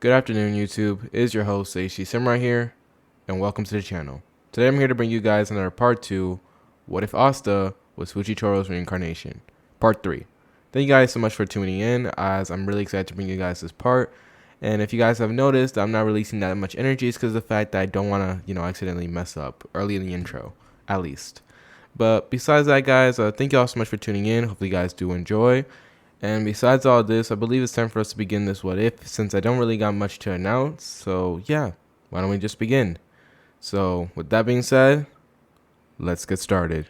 Good afternoon, YouTube. It is your host, AC Samurai here, and welcome to the channel. Today I'm here to bring you guys another part 2, What If Asta was Fujitora's Reincarnation? Part 3. Thank you guys so much for tuning in, as I'm really excited to bring you guys this part. And if you guys have noticed, I'm not releasing that much energy, it's because of the fact that I don't want to, accidentally mess up early in the intro, at least. But besides that, guys, thank you all so much for tuning in. Hopefully you guys do enjoy. And besides all this, I believe it's time for us to begin this what if, since I don't really got much to announce. So yeah, why don't we just begin? So with that being said, let's get started.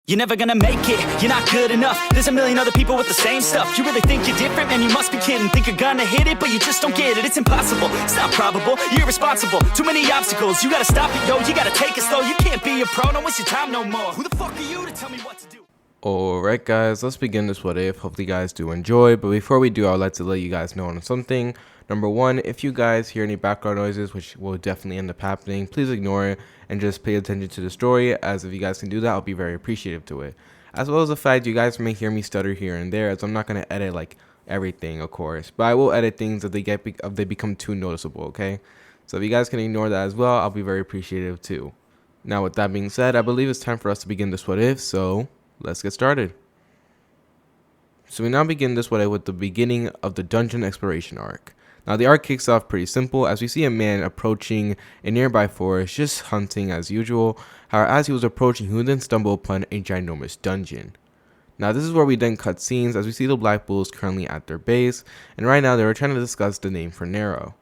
You're never gonna make it, you're not good enough. There's a million other people with the same stuff. You really think you're different? Man, you must be kidding. Think you're gonna hit it, but you just don't get it. It's impossible, it's not probable, you're irresponsible. Too many obstacles, you gotta stop it, yo. You gotta take it slow, you can't be a pro. Don't waste your time no more. Who the fuck are you to tell me what to do? Alright guys, let's begin this what if. Hopefully you guys do enjoy, but before we do, I would like to let you guys know on something. Number one, if you guys hear any background noises, which will definitely end up happening, please ignore it and just pay attention to the story, as if you guys can do that, I'll be very appreciative to it. As well as the fact you guys may hear me stutter here and there, as I'm not going to edit like everything, of course, but I will edit things if they become too noticeable, okay? So if you guys can ignore that as well, I'll be very appreciative too. Now with that being said, I believe it's time for us to begin this what if, so let's get started. So we now begin this what if with the beginning of the dungeon exploration arc. Now the arc kicks off pretty simple as we see a man approaching a nearby forest, just hunting as usual. However, as he was approaching, he would then stumble upon a ginormous dungeon. Now this is where we then cut scenes as we see the Black Bulls currently at their base, and right now they were trying to discuss the name for Nero.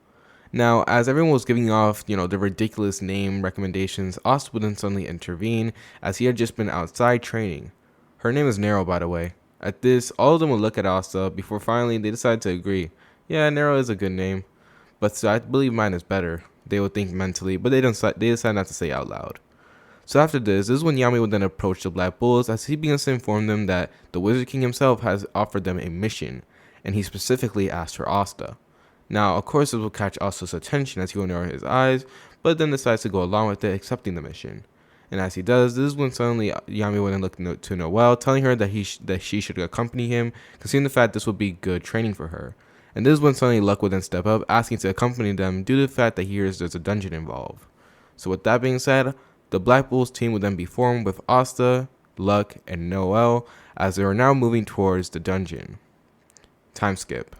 Now, as everyone was giving off, the ridiculous name recommendations, Asta would then suddenly intervene as he had just been outside training. Her name is Nero, by the way. At this, all of them would look at Asta before finally they decide to agree. Yeah, Nero is a good name, but so I believe mine is better. They would think mentally, but they decide not to say out loud. So after this is when Yami would then approach the Black Bulls as he begins to inform them that the Wizard King himself has offered them a mission, and he specifically asked for Asta. Now, of course, this will catch Asta's attention as he will narrow his eyes, but then decides to go along with it, accepting the mission. And as he does, this is when suddenly Yami would then look to Noelle, telling her that she should accompany him, considering the fact this would be good training for her. And this is when suddenly Luck would then step up, asking to accompany them due to the fact that he hears there's a dungeon involved. So with that being said, the Black Bulls team would then be formed with Asta, Luck, and Noelle as they are now moving towards the dungeon. Time skip.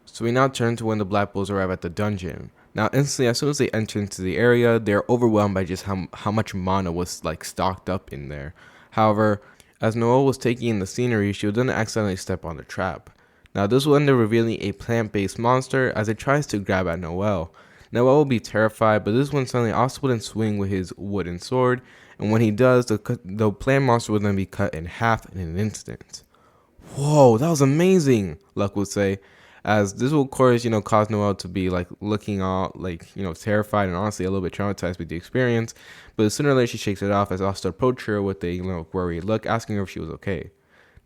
So we now turn to when the Black Bulls arrive at the dungeon. Now instantly, as soon as they enter into the area, they're overwhelmed by just how much mana was stocked up in there. However, as Noelle was taking in the scenery, she would then accidentally step on the trap. Now this will end up revealing a plant-based monster as it tries to grab at Noelle. Noelle will be terrified, but this is when suddenly Asta would then swing with his wooden sword, and when he does, the plant monster will then be cut in half in an instant. Whoa, that was amazing, Luck would say, as this will of course, cause Noelle to be looking all terrified and honestly a little bit traumatized with the experience, but sooner or later she shakes it off as Asta approached her with a worried look, asking her if she was okay.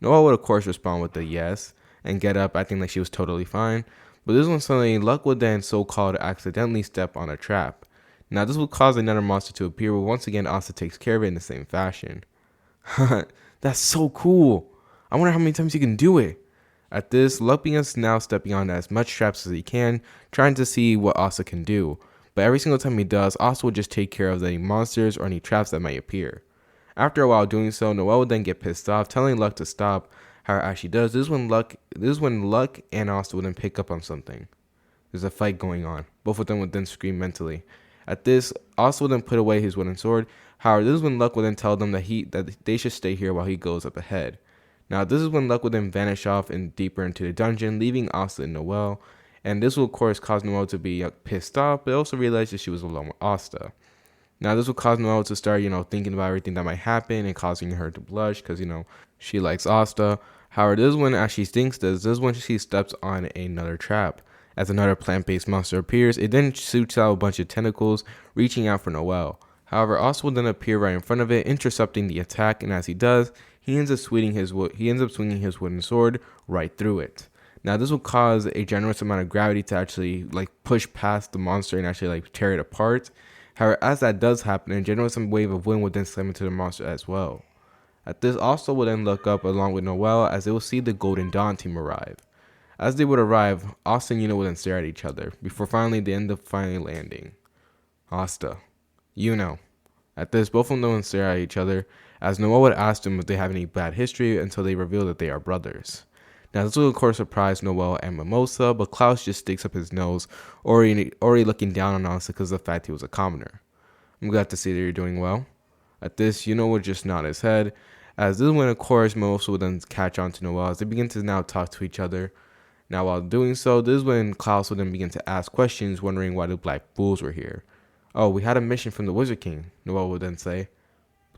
Noelle would of course respond with a yes, and get up acting like she was totally fine, but this one suddenly Luck would then so-called accidentally step on a trap. Now this would cause another monster to appear, but once again Asta takes care of it in the same fashion. That's so cool. I wonder how many times he can do it. At this, Luck begins now stepping on as much traps as he can, trying to see what Asta can do, but every single time he does, Asta will just take care of any monsters or any traps that might appear. After a while doing so, Noelle would then get pissed off, telling Luck to stop. However, as she does, this is when Luck and Asta would then pick up on something. There's a fight going on. Both of them would then scream mentally. At this, Asta would then put away his wooden sword. However, this is when Luck would then tell them that they should stay here while he goes up ahead. Now, this is when Luck would then vanish off and deeper into the dungeon, leaving Asta and Noelle. And this will of course cause Noelle to be pissed off, but also realize that she was alone with Asta. Now, this will cause Noelle to start, thinking about everything that might happen and causing her to blush because, she likes Asta. However, this is when, as she thinks this is when she steps on another trap. As another plant-based monster appears, it then shoots out a bunch of tentacles, reaching out for Noelle. However, Asta will then appear right in front of it, intercepting the attack, and as he does, he ends up swinging his wooden sword right through it. Now, this will cause a generous amount of gravity to actually push past the monster and actually tear it apart. However, as that does happen, a generous wave of wind will then slam into the monster as well. At this, Asta will then look up along with Noelle as they will see the Golden Dawn team arrive. As they would arrive, Asta and Yuno would then stare at each other, before finally they end up landing. Asta. Yuno. At this, both of them would stare at each other, as Noel would ask them if they have any bad history until they reveal that they are brothers. Now, this will of course surprise Noel and Mimosa, but Klaus just sticks up his nose, already looking down on Asta because of the fact he was a commoner. I'm glad to see that you're doing well. At this, Yuno would just nod his head, as this is when of course Mimosa would then catch on to Noel as they begin to now talk to each other. Now, while doing so, this is when Klaus would then begin to ask questions, wondering why the Black Bulls were here. Oh, we had a mission from the Wizard King, Noel would then say.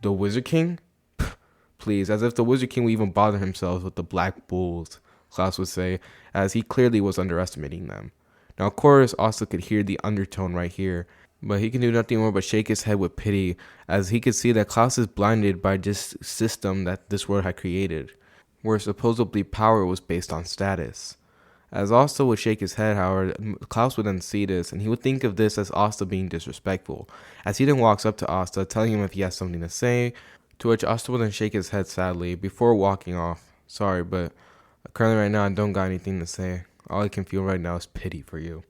The Wizard King? Please, as if the Wizard King would even bother himself with the Black Bulls, Klaus would say, as he clearly was underestimating them. Now, of course, Asta could hear the undertone right here, but he can do nothing more but shake his head with pity, as he could see that Klaus is blinded by this system that this world had created, where supposedly power was based on status. As Asta would shake his head, however, Klaus would then see this, and he would think of this as Asta being disrespectful, as he then walks up to Asta, telling him if he has something to say, to which Asta would then shake his head sadly, before walking off. Sorry, but currently right now I don't got anything to say. All I can feel right now is pity for you.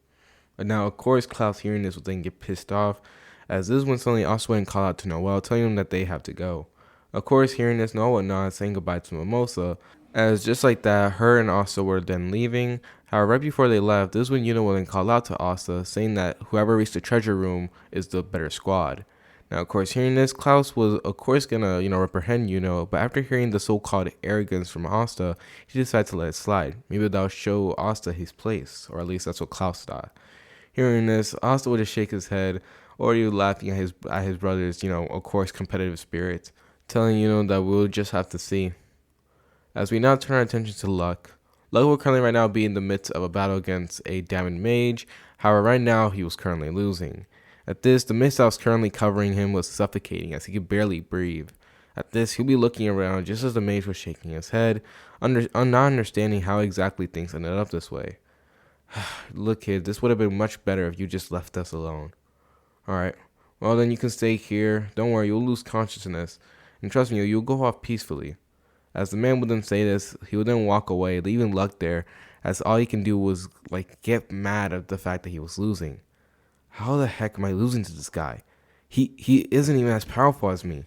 And now, of course, Klaus hearing this would then get pissed off, as this is when suddenly Asta would call out to Noel, telling him that they have to go. Of course, hearing this, Noel would nod, saying goodbye to Mimosa, as just like that, her and Asta were then leaving. However, right before they left, this is when Yuno will then call out to Asta, saying that whoever reached the treasure room is the better squad. Now, of course, hearing this, Klaus was, of course, gonna, reprehend Yuno, but after hearing the so-called arrogance from Asta, he decided to let it slide. Maybe that'll show Asta his place, or at least that's what Klaus thought. Hearing this, Asta would just shake his head, already laughing at his brother's, of course, competitive spirit, telling Yuno that we'll just have to see. As we now turn our attention to Luck. Luck will currently right now be in the midst of a battle against a damned mage. However, right now he was currently losing. At this, the mist that was currently covering him was suffocating as he could barely breathe. At this, he'll be looking around just as the mage was shaking his head, not understanding how exactly things ended up this way. Look, kid, this would have been much better if you just left us alone. Alright, well then you can stay here. Don't worry, you'll lose consciousness. And trust me, you'll go off peacefully. As the man would then say this, he would then walk away, leaving Luck there, as all he can do was, get mad at the fact that he was losing. How the heck am I losing to this guy? He isn't even as powerful as me.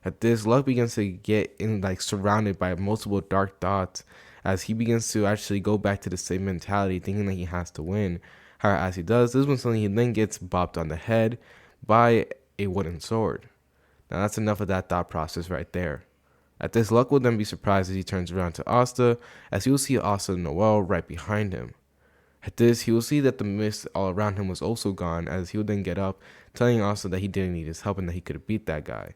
At this, Luck begins to get surrounded by multiple dark thoughts, as he begins to actually go back to the same mentality, thinking that he has to win. However, as he does, this is when suddenly he then gets bopped on the head by a wooden sword. Now that's enough of that thought process right there. At this, Luck will then be surprised as he turns around to Asta, as he will see Asta and Noel right behind him. At this, he will see that the mist all around him was also gone, as he will then get up, telling Asta that he didn't need his help and that he could have beat that guy.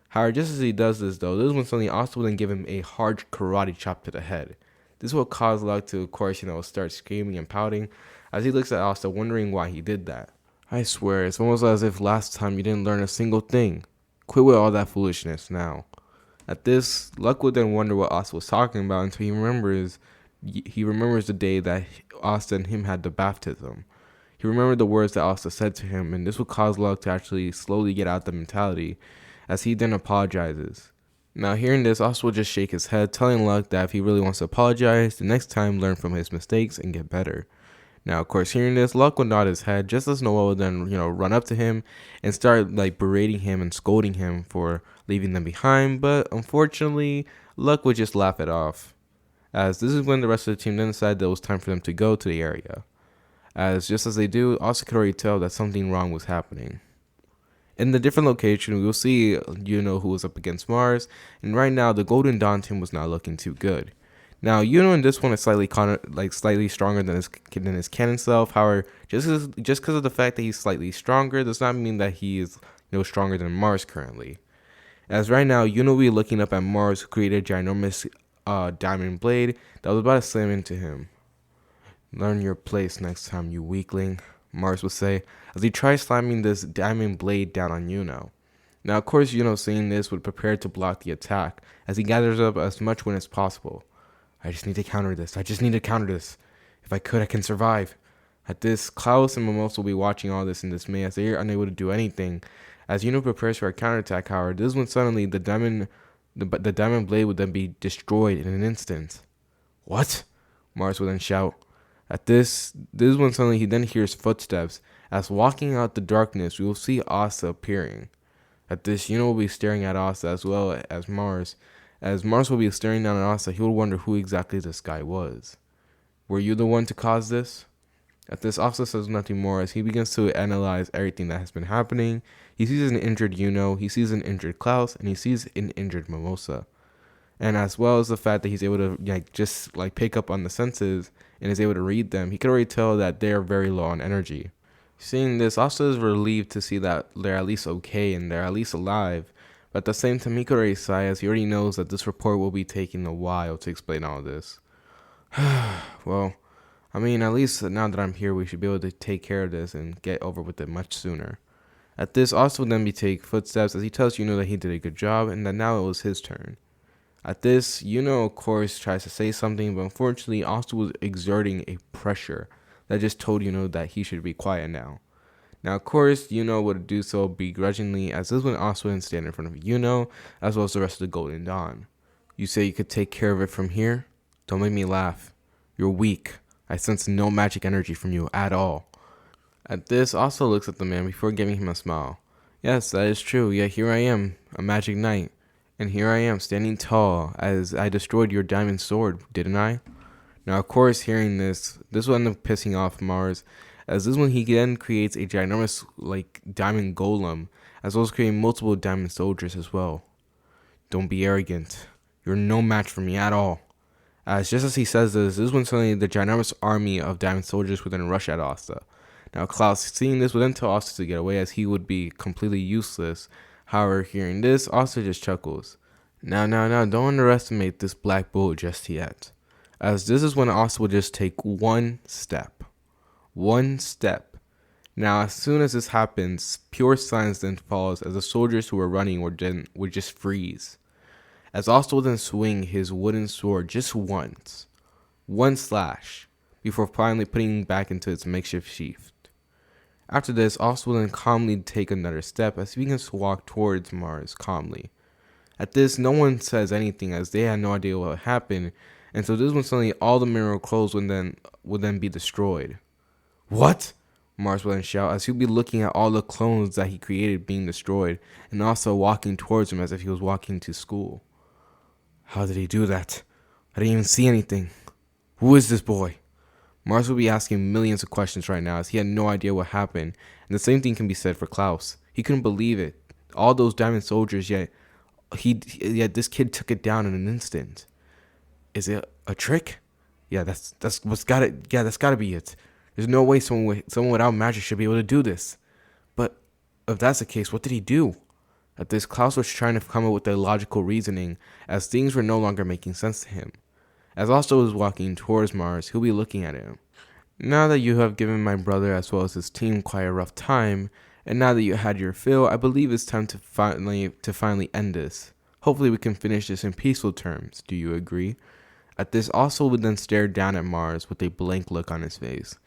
However, just as he does this though, this is when suddenly Asta will then give him a hard karate chop to the head. This will cause Luck to, of course, start screaming and pouting, as he looks at Asta, wondering why he did that. I swear, it's almost as if last time you didn't learn a single thing. Quit with all that foolishness now. At this, Luck would then wonder what Asta was talking about until he remembers the day that Asta and him had the baptism. He remembered the words that Asta said to him, and this would cause Luck to actually slowly get out the mentality, as he then apologizes. Now, hearing this, Asta will just shake his head, telling Luck that if he really wants to apologize, the next time learn from his mistakes and get better. Now, of course, hearing this, Luck would nod his head, just as Noel would then, run up to him and start, berating him and scolding him for leaving them behind, but unfortunately, Luck would just laugh it off. As this is when the rest of the team then decided that it was time for them to go to the area. As just as they do, Asta could already tell that something wrong was happening. In the different location, we will see, who was up against Mars, and right now, the Golden Dawn team was not looking too good. Now, in this one is slightly stronger than his canon self. However, just because of the fact that he's slightly stronger does not mean that he is stronger than Mars currently. As right now, will be looking up at Mars, who created a ginormous diamond blade that was about to slam into him. Learn your place next time, you weakling, Mars would say, as he tries slamming this diamond blade down on Yuno. Now, of course, seeing this would prepare to block the attack, as he gathers up as much wind as possible. I just need to counter this. If I could, I can survive. At this, Klaus and Mimosa will be watching all this in dismay as they are unable to do anything. As prepares for a counterattack, however, this is when suddenly the diamond blade would then be destroyed in an instant. What? Mars will then shout. At this is when suddenly he then hears footsteps. As walking out the darkness, we will see Asta appearing. At this, Yuno will be staring at Asta as well as Mars. As Mars will be staring down at Asta, he will wonder who exactly this guy was. Were you the one to cause this? At this, Asta says nothing more as he begins to analyze everything that has been happening. He sees an injured Yuno, he sees an injured Klaus, and he sees an injured Mimosa. And as well as the fact that he's able to just pick up on the senses and is able to read them, he can already tell that they are very low on energy. Seeing this, Asta is relieved to see that they're at least okay and they're at least alive. But at the same time, he could already sigh as he already knows that this report will be taking a while to explain all this. Well, I mean, at least now that I'm here, we should be able to take care of this and get over with it much sooner. At this, Asta will then be taking footsteps as he tells Yuno that he did a good job and that now it was his turn. At this, Yuno, of course, tries to say something, but unfortunately, Asta was exerting a pressure that just told Yuno that he should be quiet now. Now, of course, Yuno would do so begrudgingly, as this when Asta would stand in front of Yuno, as well as the rest of the Golden Dawn. You say you could take care of it from here? Don't make me laugh. You're weak. I sense no magic energy from you at all. At this, Asta looks at the man before giving him a smile. Yes, that is true, yet here I am, a magic knight. And here I am, standing tall, as I destroyed your diamond sword, didn't I? Now, of course, hearing this will end up pissing off Mars, as this one he then creates a ginormous, diamond golem, as well as creating multiple diamond soldiers as well. Don't be arrogant. You're no match for me at all. As just as he says this is when suddenly the ginormous army of diamond soldiers would then rush at Asta. Now, Klaus, seeing this, would then tell Asta to get away, as he would be completely useless. However, hearing this, Asta just chuckles. Now, don't underestimate this black bull just yet. As this is when Asta would just take one step. One step. Now, as soon as this happens, pure silence then falls as the soldiers who were running would just freeze. As Asta would then swing his wooden sword just once. One slash. Before finally putting it back into its makeshift sheath. After this, Asta will then calmly take another step as he begins to walk towards Mars calmly. At this, no one says anything as they had no idea what happened, and so this when suddenly all the mineral clothes would then be destroyed. What? Mars will then shout as he'll be looking at all the clones that he created being destroyed, and also walking towards him as if he was walking to school. How did he do that? I didn't even see anything. Who is this boy? Mars will be asking millions of questions right now as he had no idea what happened, and the same thing can be said for Klaus. He couldn't believe it. All those diamond soldiers, yet this kid took it down in an instant. Is it a trick? Yeah, that's what's got it. Yeah, that's got to be it. There's no way someone without magic should be able to do this. But if that's the case, what did he do? At this, Klaus was trying to come up with a logical reasoning as things were no longer making sense to him. As Asta was walking towards Mars, he'll be looking at him. Now that you have given my brother as well as his team quite a rough time, and now that you had your fill, I believe it's time to finally end this. Hopefully we can finish this in peaceful terms. Do you agree? At this, Asta would then stare down at Mars with a blank look on his face.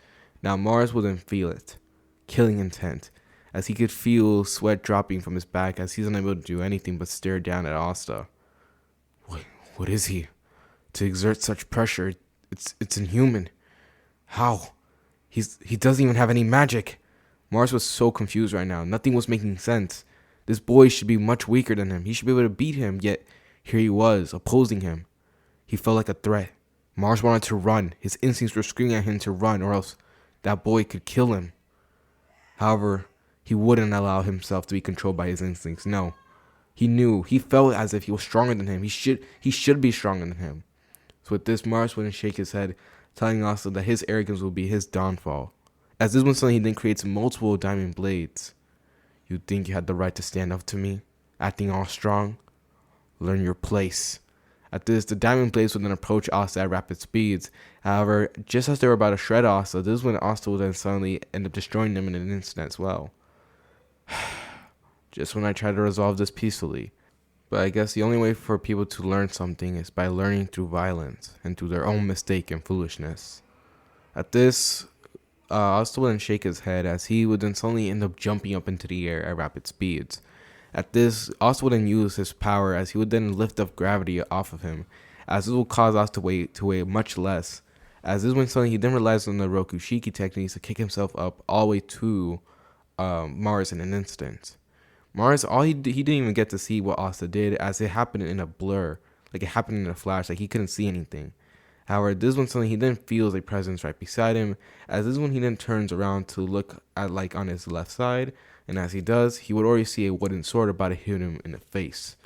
Now Mars would then feel it. Killing intent, as he could feel sweat dropping from his back as he's unable to do anything but stare down at Asta. What is he? To exert such pressure, it's inhuman. How? He doesn't even have any magic. Mars was so confused right now. Nothing was making sense. This boy should be much weaker than him. He should be able to beat him, yet here he was, opposing him. He felt like a threat. Mars wanted to run. His instincts were screaming at him to run, or else that boy could kill him. However, he wouldn't allow himself to be controlled by his instincts. No. He felt as if he was stronger than him. He should be stronger than him. So with this, Mars wouldn't shake his head, telling Asta that his arrogance will be his downfall. As this one suddenly he then creates multiple diamond blades. You think you had the right to stand up to me, acting all strong? Learn your place. At this, the diamond blades would then approach Asta at rapid speeds. However, just as they were about to shred Asta, this is when Asta would then suddenly end up destroying them in an instant as well. Just when I try to resolve this peacefully. But I guess the only way for people to learn something is by learning through violence and through their own mistake and foolishness. At this, Asta would then shake his head as he would then suddenly end up jumping up into the air at rapid speeds. At this, Asta would then use his power as he would then lift up gravity off of him, as this will cause us to weigh much less, As this is when suddenly he then relies on the Rokushiki techniques to kick himself up all the way to Mars in an instant. Mars, all he didn't even get to see what Asta did, as it happened in a blur, like it happened in a flash, like he couldn't see anything. However, this one suddenly he then feels a presence right beside him, as this one he then turns around to look at like on his left side, and as he does, he would already see a wooden sword about to hit him in the face.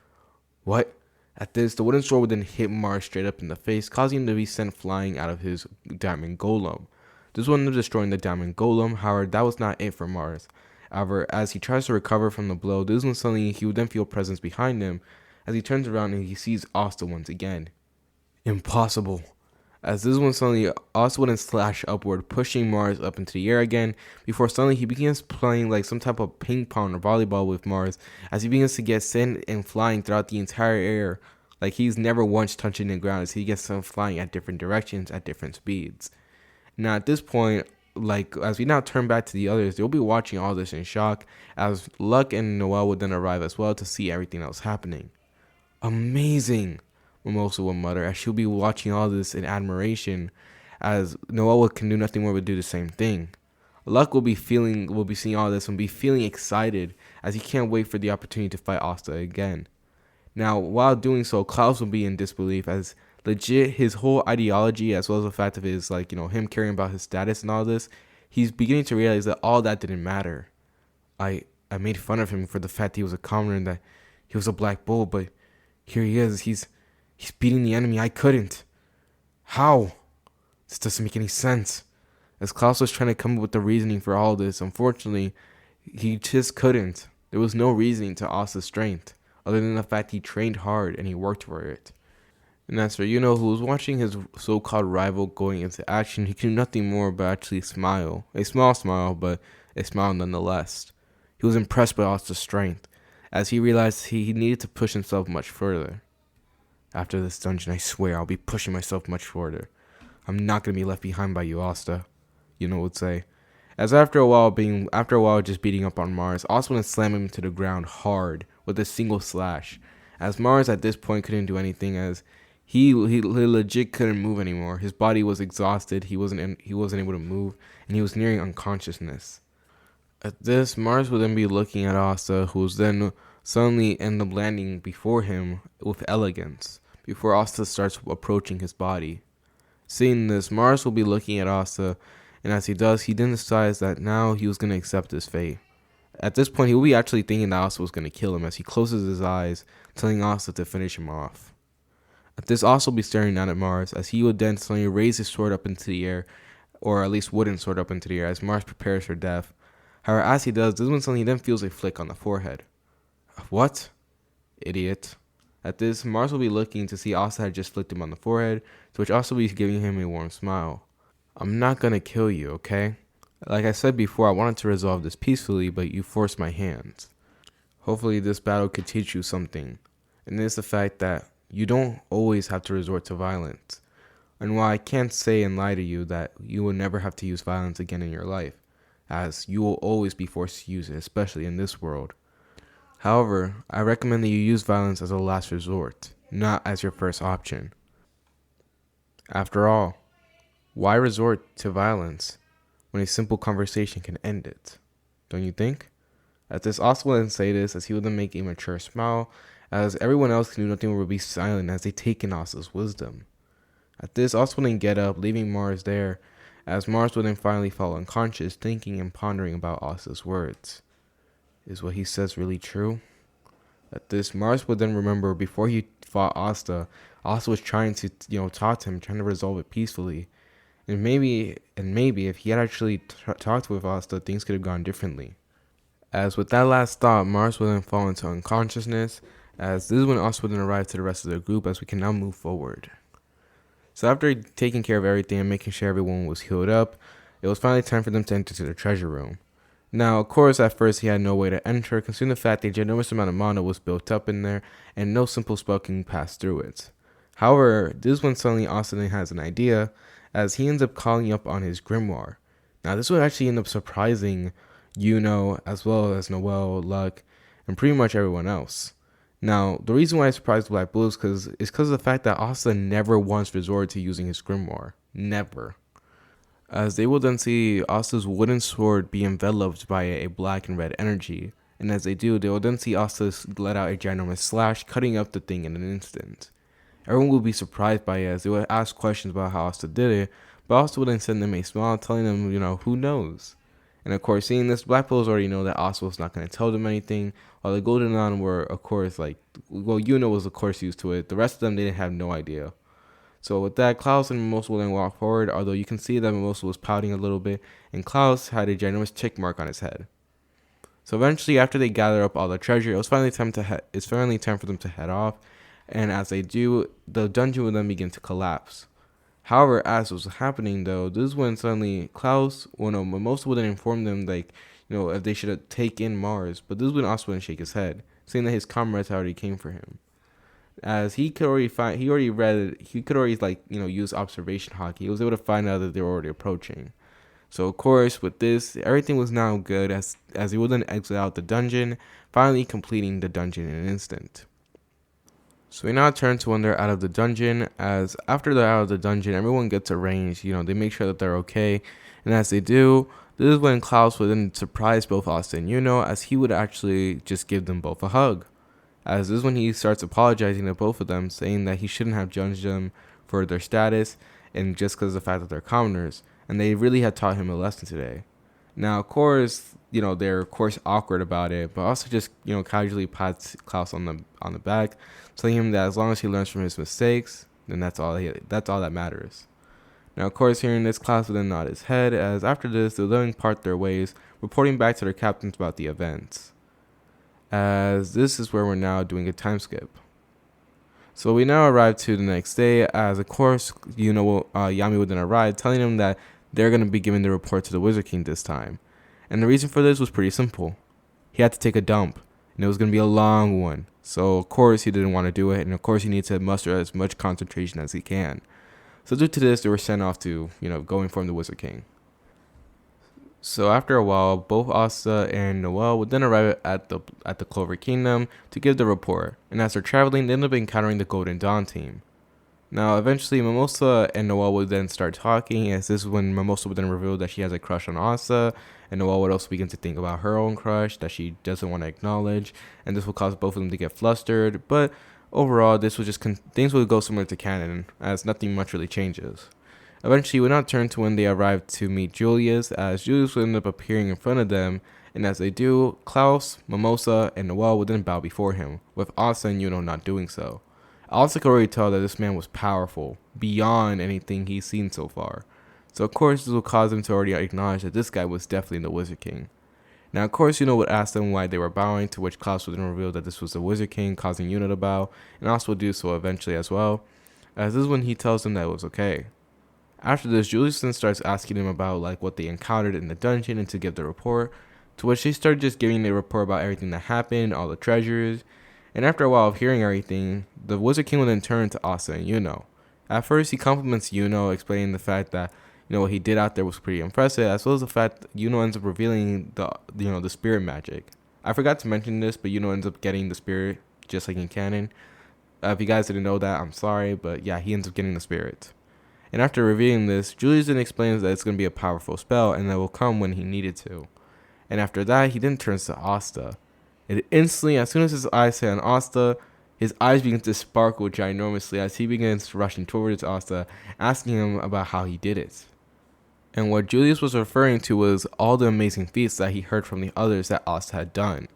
What? At this, the wooden sword would then hit Mars straight up in the face, causing him to be sent flying out of his diamond golem. This would end up destroying the diamond golem. However, that was not it for Mars. However, as he tries to recover from the blow, this one suddenly he would then feel presence behind him as he turns around and he sees Asta once again. Impossible. As this one suddenly Asta would then slash upward, pushing Mars up into the air again, before suddenly he begins playing like some type of ping pong or volleyball with Mars, as he begins to get sent and flying throughout the entire air, like he's never once touching the ground, as he gets sent flying at different directions at different speeds. Now at this point, like as we now turn back to the others, they'll be watching all this in shock, as Luck and Noel would then arrive as well to see everything that was happening. Amazing, Mimosa would mutter as she'll be watching all this in admiration, as Noel can do nothing more but do the same thing. Luck will be seeing all this and be feeling excited, as he can't wait for the opportunity to fight Asta again. Now, while doing so, Klaus will be in disbelief, as legit his whole ideology, as well as the fact of his him caring about his status and all this, he's beginning to realize that all that didn't matter. I made fun of him for the fact that he was a commoner and that he was a black bull, but here he is. He's beating the enemy. I couldn't. How? This doesn't make any sense. As Klaus was trying to come up with the reasoning for all this, unfortunately, he just couldn't. There was no reasoning to Asta's strength, other than the fact he trained hard and he worked for it. And as for Yuno, who was watching his so-called rival going into action, he could do nothing more but actually smile. A small smile, but a smile nonetheless. He was impressed by Asta's strength, as he realized he needed to push himself much further. After this dungeon, I swear I'll be pushing myself much further. I'm not going to be left behind by you, Asta, Yuno would say. As after a while just beating up on Mars, Asta would slam him to the ground hard with a single slash, as Mars at this point couldn't do anything, as he legit couldn't move anymore. His body was exhausted. He wasn't able to move, and he was nearing unconsciousness. At this, Mars would then be looking at Asta, who was then suddenly end up landing before him with elegance, before Asta starts approaching his body. Seeing this, Mars will be looking at Asta, and as he does, he then decides that now he was going to accept his fate. At this point, he will be actually thinking that Asta was going to kill him, as he closes his eyes, telling Asta to finish him off. At this, Asta will be staring down at Mars, as he would then suddenly raise his sword up into the air, or at least wooden sword up into the air, as Mars prepares for death. However, as he does, this one suddenly then feels a flick on the forehead. What? Idiot. At this, Mars will be looking to see Asta had just flicked him on the forehead, to which Asta will be giving him a warm smile. I'm not gonna kill you, okay? Like I said before, I wanted to resolve this peacefully, but you forced my hands. Hopefully this battle could teach you something, and it's the fact that you don't always have to resort to violence. And while I can't say and lie to you that you will never have to use violence again in your life, as you will always be forced to use it, especially in this world. However, I recommend that you use violence as a last resort, not as your first option. After all, why resort to violence when a simple conversation can end it? Don't you think? At this, Asta will then say this, as he will then make a mature smile, as everyone else can do nothing but be silent as they take in Asta's wisdom. At this, Asta will then get up, leaving Mars there, as Mars will then finally fall unconscious, thinking and pondering about Asta's words. Is what he says really true? At this, Mars would then remember before he fought Asta was trying to, talk to him, trying to resolve it peacefully. And maybe if he had actually talked with Asta, things could have gone differently. As with that last thought, Mars would then fall into unconsciousness, as this is when Asta would then arrive to the rest of the group, as we can now move forward. So after taking care of everything and making sure everyone was healed up, it was finally time for them to enter to the treasure room. Now, of course, at first he had no way to enter, considering the fact that a ginormous amount of mana was built up in there, and no simple spell can pass through it. However, this is when suddenly Asta has an idea, as he ends up calling up on his grimoire. Now, this would actually end up surprising Yuno, as well as Noel, Luck, and pretty much everyone else. Now, the reason why I surprised Black Bull is because of the fact that Asta never once resorted to using his grimoire. Never. As they will then see Asta's wooden sword be enveloped by a black and red energy, and as they do, they will then see Asta let out a ginormous slash, cutting up the thing in an instant. Everyone will be surprised by it as they will ask questions about how Asta did it, but Asta will then send them a smile telling them, who knows. And of course, seeing this, Black Bulls already know that Asta was not going to tell them anything, while the Golden Dawn were, of course, Yuno was of course used to it. The rest of them, they didn't have no idea. So with that, Klaus and Mimosa will then walk forward, although you can see that Mimosa was pouting a little bit, and Klaus had a ginormous tick mark on his head. So eventually, after they gather up all the treasure, it was finally time for them to head off, and as they do, the dungeon will then begin to collapse. However, as was happening though, this is when suddenly Mimosa would then inform them if they should take in Mars, but this is when Asta would shake his head, saying that his comrades already came for him. As he could already use observation hockey. He was able to find out that they were already approaching. So of course, with this, everything was now good as he would then exit out the dungeon, finally completing the dungeon in an instant. So we now turn to when they're out of the dungeon, as after they're out of the dungeon, everyone gets arranged, they make sure that they're okay, and as they do, this is when Klaus would then surprise both Asta and Yuno, as he would actually just give them both a hug. As this is when he starts apologizing to both of them, saying that he shouldn't have judged them for their status, and just because of the fact that they're commoners, and they really had taught him a lesson today. Now, of course, they're of course awkward about it, but also just casually pats Klaus on the back, telling him that as long as he learns from his mistakes, then that's all that matters. Now, of course, hearing this, Klaus will then nod his head, as after this, they'll then part their ways, reporting back to their captains about the events. As this is where we're now doing a time skip. So we now arrive to the next day, as of course, Yami would then arrive, telling him that they're going to be giving the report to the Wizard King this time. And the reason for this was pretty simple. He had to take a dump, and it was going to be a long one. So, of course, he didn't want to do it, and of course, he needs to muster as much concentration as he can. So, due to this, they were sent off to, go inform the Wizard King. So, after a while, both Asta and Noelle would then arrive at the Clover Kingdom to give the report, and as they're traveling, they end up encountering the Golden Dawn team. Now, eventually, Mimosa and Noelle would then start talking, as this is when Mimosa would then reveal that she has a crush on Asta, and Noelle would also begin to think about her own crush that she doesn't want to acknowledge, and this will cause both of them to get flustered, but overall, this would things would go similar to canon, as nothing much really changes. Eventually, we now turn to when they arrive to meet Julius, as Julius would end up appearing in front of them, and as they do, Klaus, Mimosa, and Noelle would then bow before him, with Asta and Yuno not doing so. Asta could already tell that this man was powerful, beyond anything he's seen so far. So of course this will cause him to already acknowledge that this guy was definitely the Wizard King. Now of course Yuno would ask them why they were bowing, to which Klaus would then reveal that this was the Wizard King, causing Yuno to bow, and Asta would do so eventually as well, as this is when he tells them that it was okay. After this, Julius then starts asking them about what they encountered in the dungeon and to give the report, to which they start just giving a report about everything that happened, all the treasures. And after a while of hearing everything, the Wizard King will then turn to Asta and Yuno. At first, he compliments Yuno, explaining the fact that what he did out there was pretty impressive, as well as the fact that Yuno ends up revealing the spirit magic. I forgot to mention this, but Yuno ends up getting the spirit just like in canon. If you guys didn't know that, I'm sorry, but yeah, he ends up getting the spirit. And after revealing this, Julius then explains that it's going to be a powerful spell and that will come when he needed to. And after that, he then turns to Asta. And instantly, as soon as his eyes hit on Asta, his eyes begin to sparkle ginormously as he begins rushing towards Asta, asking him about how he did it. And what Julius was referring to was all the amazing feats that he heard from the others that Asta had done.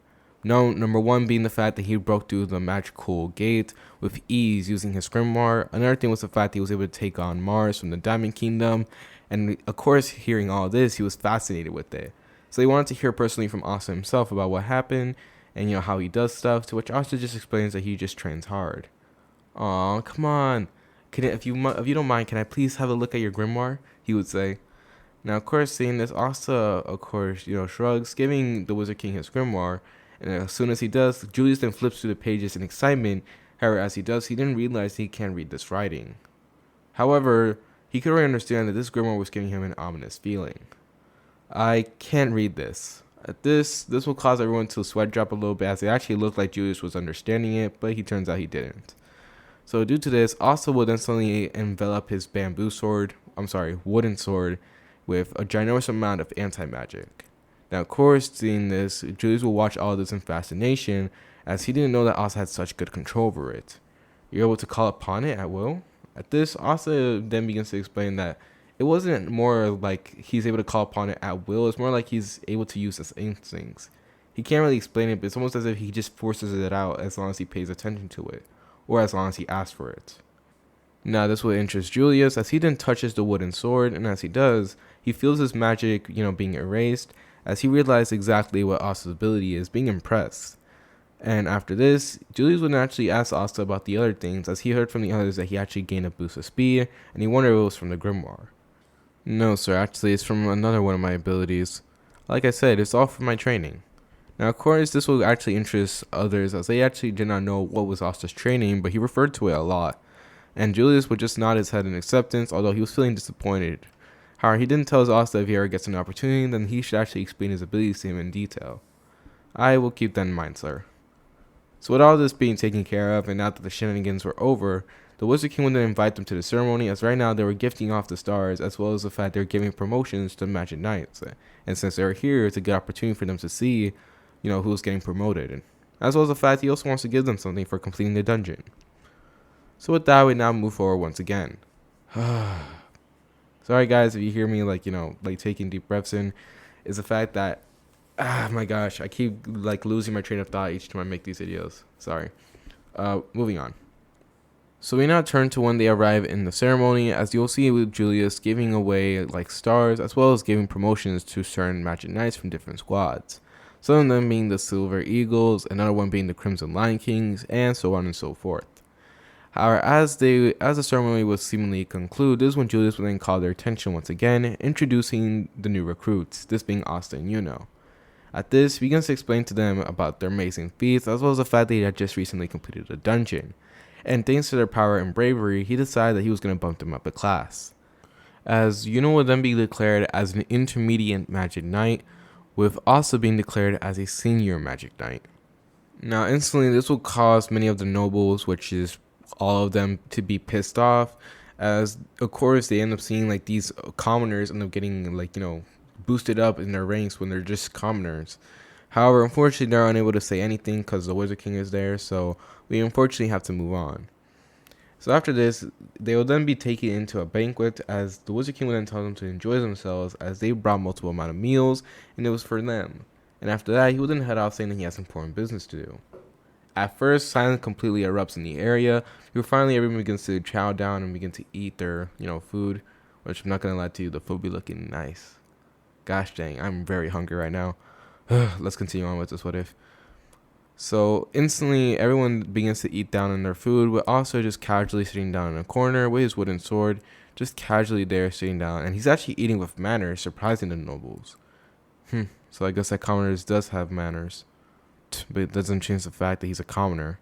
Now, number one being the fact that he broke through the magical gate with ease using his grimoire. Another thing was the fact that he was able to take on Mars from the Diamond Kingdom. And of course, hearing all this, he was fascinated with it. So he wanted to hear personally from Asta himself about what happened and how he does stuff, to which Asta just explains that he just trains hard. Aw, come on. If you don't mind, can I please have a look at your grimoire? He would say. Now, of course, seeing this, Asta, of course, shrugs, giving the Wizard King his grimoire. And as soon as he does, Julius then flips through the pages in excitement. However, as he does, he didn't realize he can't read this writing. However, he could already understand that this grimoire was giving him an ominous feeling. I can't read this. This will cause everyone to sweat drop a little bit, as it actually looked like Julius was understanding it, but he turns out he didn't. So due to this, Asta will then suddenly envelop his bamboo sword wooden sword with a ginormous amount of anti-magic. Now, of course, seeing this, Julius will watch all this in fascination, as he didn't know that Asta had such good control over it. You're able to call upon it at will? At this, Asta then begins to explain that it wasn't more like he's able to call upon it at will, it's more like he's able to use his instincts. He can't really explain it, but it's almost as if he just forces it out as long as he pays attention to it, or as long as he asks for it. Now, this will interest Julius, as he then touches the wooden sword, and as he does, he feels his magic, being erased, as he realizes exactly what Asta's ability is, being impressed. And after this, Julius would naturally ask Asta about the other things, as he heard from the others that he actually gained a boost of speed, and he wondered if it was from the Grimoire. No, sir, actually it's from another one of my abilities. Like I said, it's all from my training. Now, of course, this will actually interest others, as they actually did not know what was Asta's training, but he referred to it a lot. And Julius would just nod his head in acceptance, although he was feeling disappointed. However, he didn't tell Asta if he ever gets an opportunity, then he should actually explain his abilities to him in detail. I will keep that in mind, sir. So with all this being taken care of, and now that the shenanigans were over, the Wizard King would then invite them to the ceremony, as right now they were gifting off the stars, as well as the fact they were giving promotions to Magic Knights. And since they were here, it's a good opportunity for them to see, who's getting promoted. As well as the fact he also wants to give them something for completing the dungeon. So with that, we now move forward once again. Sorry guys if you hear me taking deep breaths in, is the fact that my gosh, I keep losing my train of thought each time I make these videos. Sorry. Moving on. So we now turn to when they arrive in the ceremony, as you'll see with Julius giving away stars, as well as giving promotions to certain Magic Knights from different squads. Some of them being the Silver Eagles, another one being the Crimson Lion Kings, and so on and so forth. However, as the ceremony was seemingly conclude, this is when Julius would then call their attention once again, introducing the new recruits, this being Asta and Yuno. At this, he begins to explain to them about their amazing feats, as well as the fact that he had just recently completed a dungeon. And thanks to their power and bravery, he decided that he was going to bump them up a class. As Yuno would then be declared as an intermediate Magic Knight, with Asta being declared as a senior Magic Knight. Now, instantly, this will cause many of the nobles, which is all of them, to be pissed off, as of course they end up seeing these commoners end up getting boosted up in their ranks when they're just commoners. However, unfortunately, they're unable to say anything because the Wizard King is there, so we unfortunately have to move on. So after this, they will then be taken into a banquet, as the Wizard King will then tell them to enjoy themselves, as they brought multiple amount of meals, and it was for them. And after that, he will then head off, saying that he has important business to do. At first, silence completely erupts in the area. Finally, everyone begins to chow down and begin to eat their, food, which I'm not going to lie to you, the food be looking nice. Gosh dang, I'm very hungry right now. Let's continue on with this what if. So instantly, everyone begins to eat down on their food, but also just casually sitting down in a corner with his wooden sword, just casually there sitting down, and he's actually eating with manners, surprising the nobles. So I guess that commoners does have manners, but it doesn't change the fact that he's a commoner.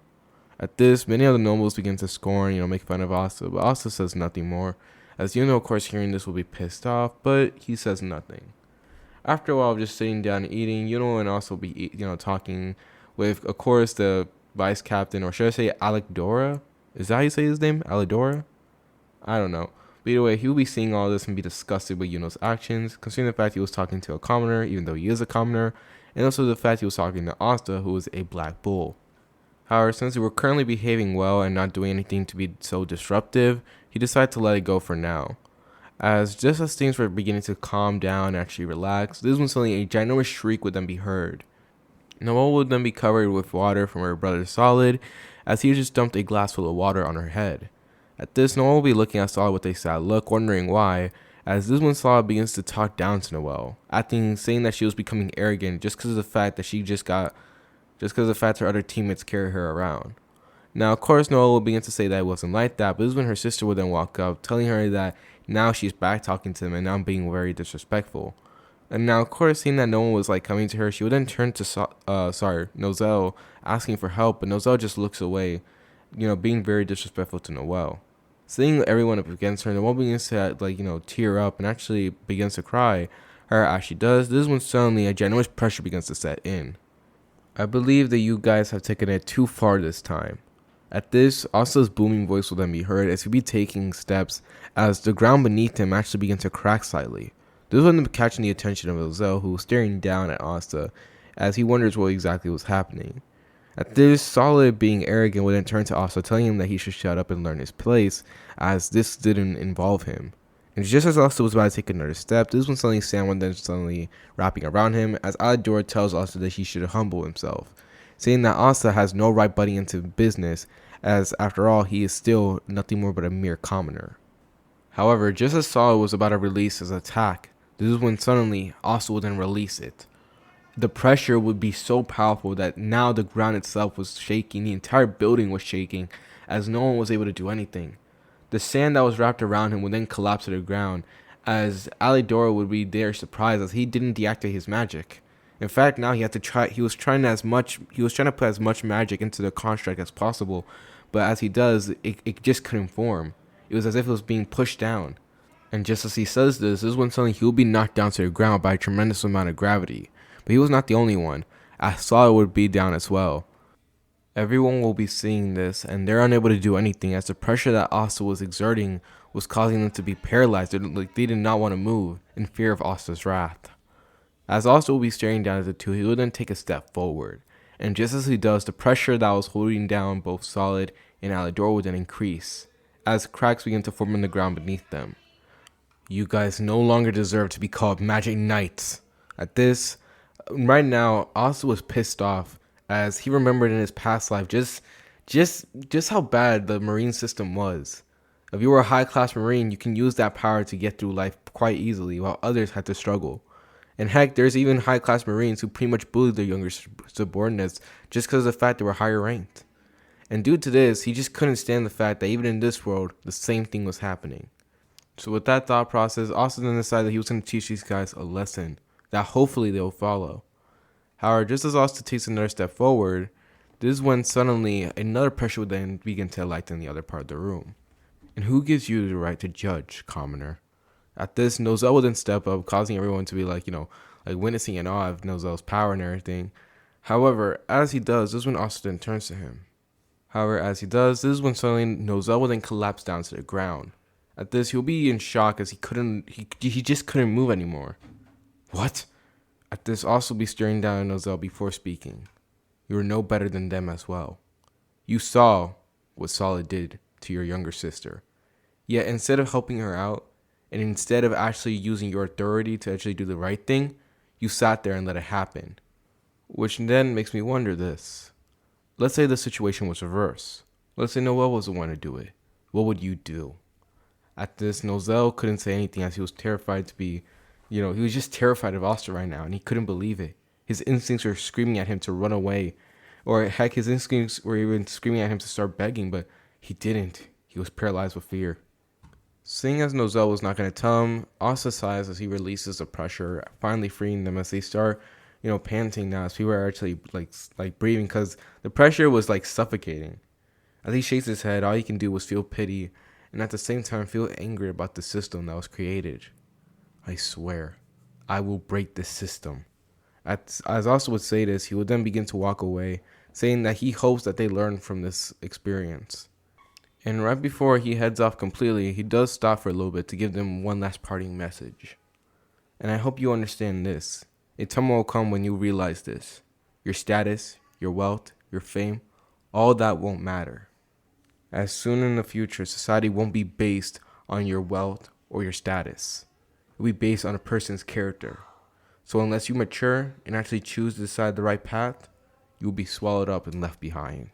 At this, many of the nobles begin to scorn, make fun of Asta, but Asta says nothing more, as of course, hearing this will be pissed off, but he says nothing. After a while of just sitting down and eating, and also be, talking with, of course, the vice captain, or should I say Alidora? Is that how you say his name? Alidora? I don't know. But either way, he will be seeing all this and be disgusted with Yuno's actions, considering the fact he was talking to a commoner, even though he is a commoner, and also the fact he was talking to Asta, who is a black bull. However, since they were currently behaving well and not doing anything to be so disruptive, he decided to let it go for now. As just as things were beginning to calm down and actually relax, this is when suddenly a ginormous shriek would then be heard. Noelle would then be covered with water from her brother Solid, as he just dumped a glass full of water on her head. At this, Noelle will be looking at Solid with a sad look, wondering why, as this is when Solid begins to talk down to Noelle, saying that she was becoming arrogant just because of the fact that her other teammates carry her around. Now, of course, Noelle will begin to say that it wasn't like that, but this is when her sister would then walk up, telling her that now she's back talking to him and now being very disrespectful. And now, of course, seeing that no one was coming to her, she would then turn to Noelle, asking for help, but Noelle just looks away, being very disrespectful to Noelle. Seeing everyone up against her, Noelle begins to tear up and actually begins to cry. As she does, this is when suddenly a ginormous pressure begins to set in. I believe that you guys have taken it too far this time. At this, Asta's booming voice will then be heard as he'll be taking steps as the ground beneath him actually begins to crack slightly. This will end up catching the attention of Ozel, who was staring down at Asta as he wonders what exactly was happening. At this, Solid, being arrogant, would then turn to Asta, telling him that he should shut up and learn his place, as this didn't involve him. And just as Asta was about to take another step, this when suddenly Sam would then suddenly wrapping around him, as Alidor tells Asta that he should humble himself, saying that Asta has no right butting into business, as after all, he is still nothing more but a mere commoner. However, just as Solid was about to release his attack, this is when suddenly Asta would then release it. The pressure would be so powerful that now the ground itself was shaking, the entire building was shaking, as no one was able to do anything. The sand that was wrapped around him would then collapse to the ground, as Alidoro would be there surprised as he didn't deactivate his magic. In fact, now he was trying to put as much magic into the construct as possible, but as he does, it just couldn't form. It was as if it was being pushed down. And just as he says this is when suddenly he will be knocked down to the ground by a tremendous amount of gravity. But he was not the only one, as Solid would be down as well. Everyone will be seeing this, and they're unable to do anything as the pressure that Asta was exerting was causing them to be paralyzed. They did not want to move in fear of Asta's wrath. As Asta will be staring down at the two, he will then take a step forward. And just as he does, the pressure that was holding down both Solid and Alidor would then increase, as cracks begin to form in the ground beneath them. You guys no longer deserve to be called Magic Knights. At this, right now, Asta was pissed off as he remembered in his past life just how bad the marine system was. If you were a high-class marine, you can use that power to get through life quite easily, while others had to struggle. And heck, there's even high-class marines who pretty much bullied their younger subordinates just because of the fact they were higher ranked. And due to this, he just couldn't stand the fact that even in this world, the same thing was happening. So with that thought process, Asta then decided that he was going to teach these guys a lesson that hopefully they'll follow. However, just as Asta takes another step forward, this is when suddenly another pressure would then begin to alight in the other part of the room. And who gives you the right to judge, commoner? At this, Nozel would then step up, causing everyone to be like witnessing in awe of Nozel's power and everything. However, as he does, this is when Asta then turns to him. This is when suddenly Nozel will then collapse down to the ground. At this, he'll be in shock as he just couldn't move anymore. What? At this, Asta will be staring down at Nozel before speaking. You are no better than them as well. You saw what Solid did to your younger sister. Yet instead of helping her out, and instead of actually using your authority to actually do the right thing, you sat there and let it happen. Which then makes me wonder this. Let's say the situation was reversed. Let's say Noel was the one to do it. What would you do? At this, Nozel couldn't say anything as he was terrified to be, he was just terrified of Asta right now, and he couldn't believe it. His instincts were screaming at him to run away. Or heck, his instincts were even screaming at him to start begging, but he didn't. He was paralyzed with fear. Seeing as Nozel was not going to tell him, Asta sighs as he releases the pressure, finally freeing them as they start, panting now as people are actually like breathing because the pressure was like suffocating. As he shakes his head, all he can do was feel pity and at the same time feel angry about the system that was created. I swear, I will break this system. As Asta would say this, he would then begin to walk away, saying that he hopes that they learn from this experience. And right before he heads off completely, he does stop for a little bit to give them one last parting message. And I hope you understand this. A time will come when you realize this. Your status, your wealth, your fame, all that won't matter. As soon in the future, society won't be based on your wealth or your status. It will be based on a person's character. So unless you mature and actually choose to decide the right path, you will be swallowed up and left behind.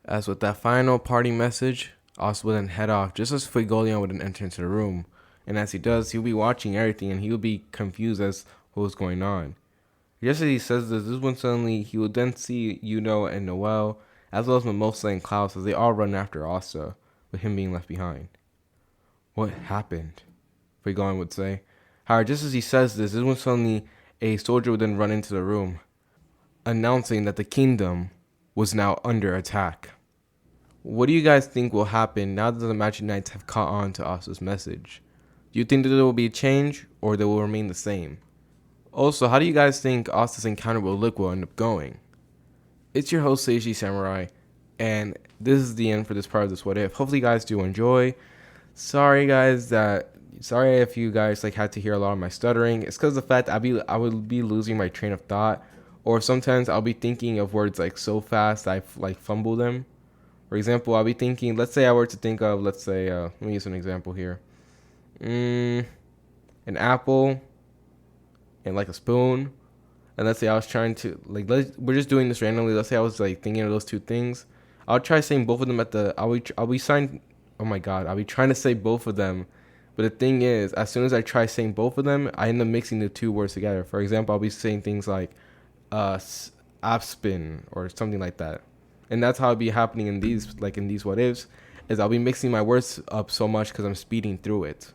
As with that final parting message, Asta will then head off just as Fujitora would then enter into the room. And as he does, he'll be watching everything and he'll be confused as what was going on. Just as he says this is when suddenly he will then see Yuno and Noel, as well as Mimosa and Klaus as they all run after Asta, with him being left behind. What happened? Fujitora would say. However, just as he says this is when suddenly a soldier would then run into the room, announcing that the kingdom was now under attack. What do you guys think will happen now that the Magic Knights have caught on to Asta's message? Do you think that there will be a change, or they will remain the same? Also, how do you guys think Asta's encounter with Lick will end up going? It's your host, Seiji Samurai, and this is the end for this part of this what if. Hopefully you guys do enjoy. Sorry guys sorry if you guys like had to hear a lot of my stuttering. It's because of the fact I would be losing my train of thought, or sometimes I'll be thinking of words like so fast I like fumble them. For example, I'll be thinking, let's say I were to think of, let's say, let me use an example here. An apple and like a spoon. And let's say I was trying to, like, we're just doing this randomly. Let's say I was like thinking of those two things. I'll try saying both of them I'll be saying, oh my God, I'll be trying to say both of them. But the thing is, as soon as I try saying both of them, I end up mixing the two words together. For example, I'll be saying things like, spin or something like that. And that's how it'll be happening in these what ifs, is I'll be mixing my words up so much because I'm speeding through it.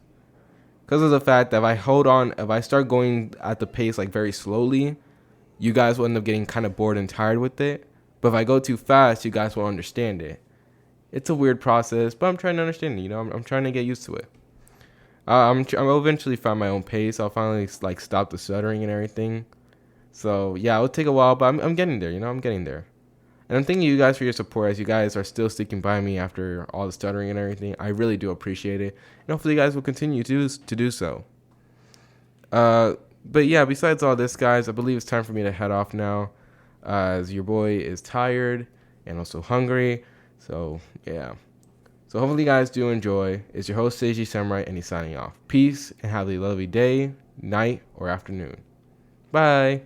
Because of the fact that if I start going at the pace like very slowly, you guys will end up getting kind of bored and tired with it. But if I go too fast, you guys will understand it. It's a weird process, but I'm trying to understand it. I'm trying to get used to it. I'll eventually find my own pace. I'll finally like stop the stuttering and everything. So yeah, it'll take a while, but I'm getting there. I'm getting there. And I'm thanking you guys for your support, as you guys are still sticking by me after all the stuttering and everything. I really do appreciate it. And hopefully you guys will continue to do so. But yeah, besides all this, guys, I believe it's time for me to head off now, as your boy is tired and also hungry. So yeah. So hopefully you guys do enjoy. It's your host, Seiji Samurai, and he's signing off. Peace, and have a lovely day, night, or afternoon. Bye.